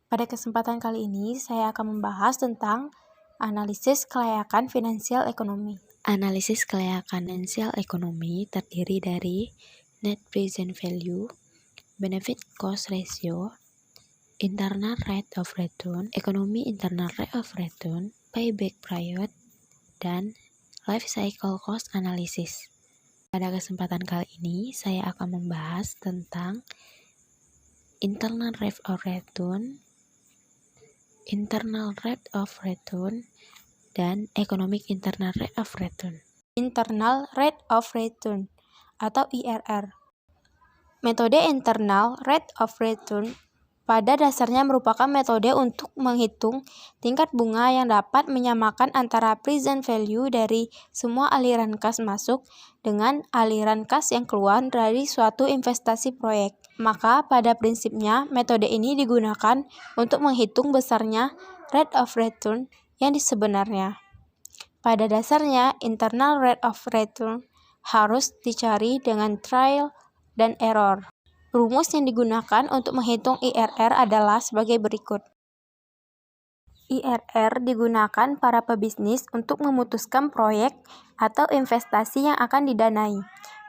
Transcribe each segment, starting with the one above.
Pada kesempatan kali ini, saya akan membahas tentang analisis kelayakan finansial ekonomi. Analisis kelayakan finansial ekonomi terdiri dari net present value, benefit cost ratio, internal rate of return, ekonomi internal rate of return, payback period, dan life cycle cost analysis. Pada kesempatan kali ini, saya akan membahas tentang internal rate of return, internal rate of return, dan economic internal rate of return. Internal rate of return atau IRR. Metode internal rate of return pada dasarnya merupakan metode untuk menghitung tingkat bunga yang dapat menyamakan antara present value dari semua aliran kas masuk dengan aliran kas yang keluar dari suatu investasi proyek. Maka pada prinsipnya metode ini digunakan untuk menghitung besarnya rate of return yang sebenarnya. Pada dasarnya internal rate of return harus dicari dengan trial dan error. Rumus yang digunakan untuk menghitung IRR adalah sebagai berikut. IRR digunakan para pebisnis untuk memutuskan proyek atau investasi yang akan didanai.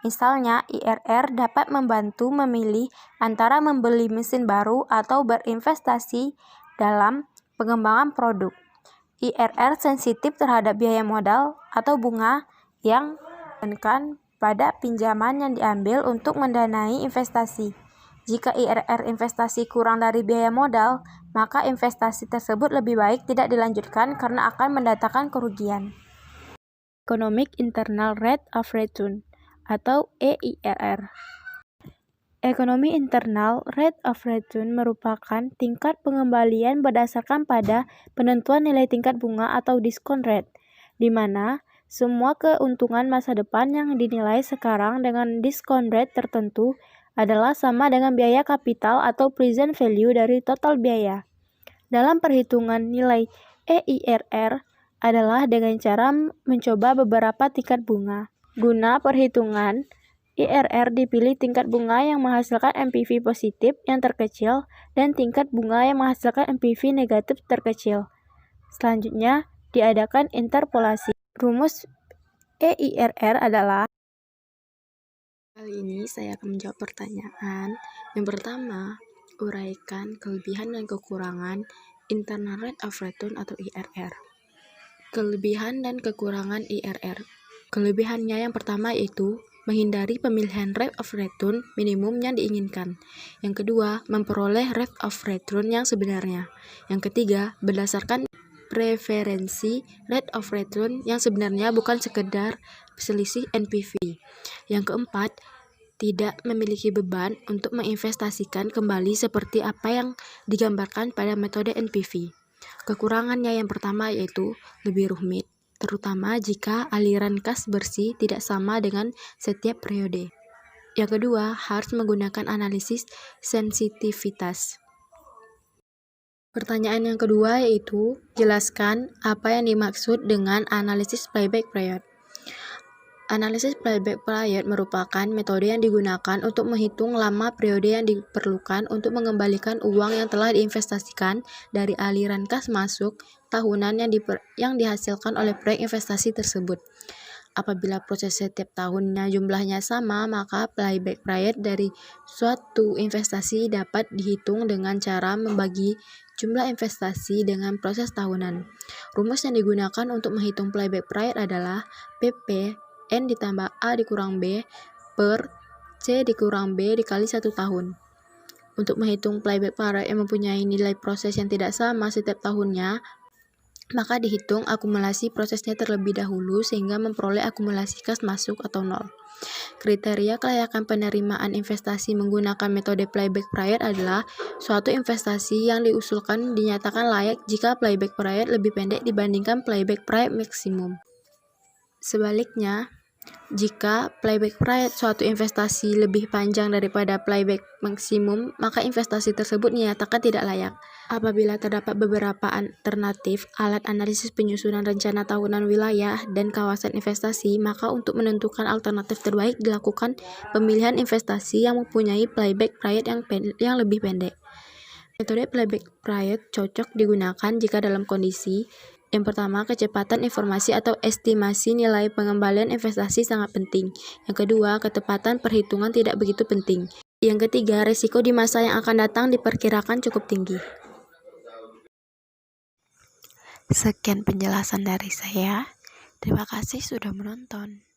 Misalnya, IRR dapat membantu memilih antara membeli mesin baru atau berinvestasi dalam pengembangan produk. IRR sensitif terhadap biaya modal atau bunga yang dikenakan pada pinjaman yang diambil untuk mendanai investasi. Jika IRR investasi kurang dari biaya modal, maka investasi tersebut lebih baik tidak dilanjutkan karena akan mendatangkan kerugian. Economic Internal Rate of Return atau EIRR. Ekonomi internal rate of return merupakan tingkat pengembalian berdasarkan pada penentuan nilai tingkat bunga atau discount rate, di mana semua keuntungan masa depan yang dinilai sekarang dengan discount rate tertentu adalah sama dengan biaya kapital atau present value dari total biaya. Dalam perhitungan nilai EIRR adalah dengan cara mencoba beberapa tingkat bunga. Guna perhitungan IRR dipilih tingkat bunga yang menghasilkan NPV positif yang terkecil dan tingkat bunga yang menghasilkan NPV negatif terkecil. Selanjutnya, diadakan interpolasi. Rumus EIRR adalah. Kali ini saya akan menjawab pertanyaan. Yang pertama, uraikan kelebihan dan kekurangan internal rate of return atau IRR. Kelebihan dan kekurangan IRR. Kelebihannya yang pertama yaitu menghindari pemilihan rate of return minimum yang diinginkan. Yang kedua, memperoleh rate of return yang sebenarnya. Yang ketiga, berdasarkan preferensi rate of return yang sebenarnya bukan sekedar selisih NPV. Yang keempat, tidak memiliki beban untuk menginvestasikan kembali seperti apa yang digambarkan pada metode NPV. Kekurangannya yang pertama yaitu lebih rumit, terutama jika aliran kas bersih tidak sama dengan setiap periode. Yang kedua, harus menggunakan analisis sensitivitas. Pertanyaan yang kedua yaitu, jelaskan apa yang dimaksud dengan analisis payback period. Analisis payback period merupakan metode yang digunakan untuk menghitung lama periode yang diperlukan untuk mengembalikan uang yang telah diinvestasikan dari aliran kas masuk tahunan yang dihasilkan oleh proyek investasi tersebut. Apabila proses setiap tahunnya jumlahnya sama, maka payback period dari suatu investasi dapat dihitung dengan cara membagi jumlah investasi dengan proses tahunan. Rumus yang digunakan untuk menghitung payback period adalah PP N ditambah A dikurang B per C dikurang B dikali 1 tahun. Untuk menghitung payback period yang mempunyai nilai proses yang tidak sama setiap tahunnya, maka dihitung akumulasi prosesnya terlebih dahulu sehingga memperoleh akumulasi kas masuk atau nol. Kriteria kelayakan penerimaan investasi menggunakan metode payback period adalah suatu investasi yang diusulkan dinyatakan layak jika payback period lebih pendek dibandingkan payback period maksimum. Sebaliknya, jika payback period suatu investasi lebih panjang daripada payback maksimum, maka investasi tersebut dinyatakan tidak layak. Apabila terdapat beberapa alternatif alat analisis penyusunan rencana tahunan wilayah dan kawasan investasi, maka untuk menentukan alternatif terbaik dilakukan pemilihan investasi yang mempunyai playback period yang lebih pendek. Metode playback period cocok digunakan jika dalam kondisi yang pertama, kecepatan informasi atau estimasi nilai pengembalian investasi sangat penting. Yang kedua, ketepatan perhitungan tidak begitu penting. Yang ketiga, risiko di masa yang akan datang diperkirakan cukup tinggi. Sekian penjelasan dari saya. Terima kasih sudah menonton.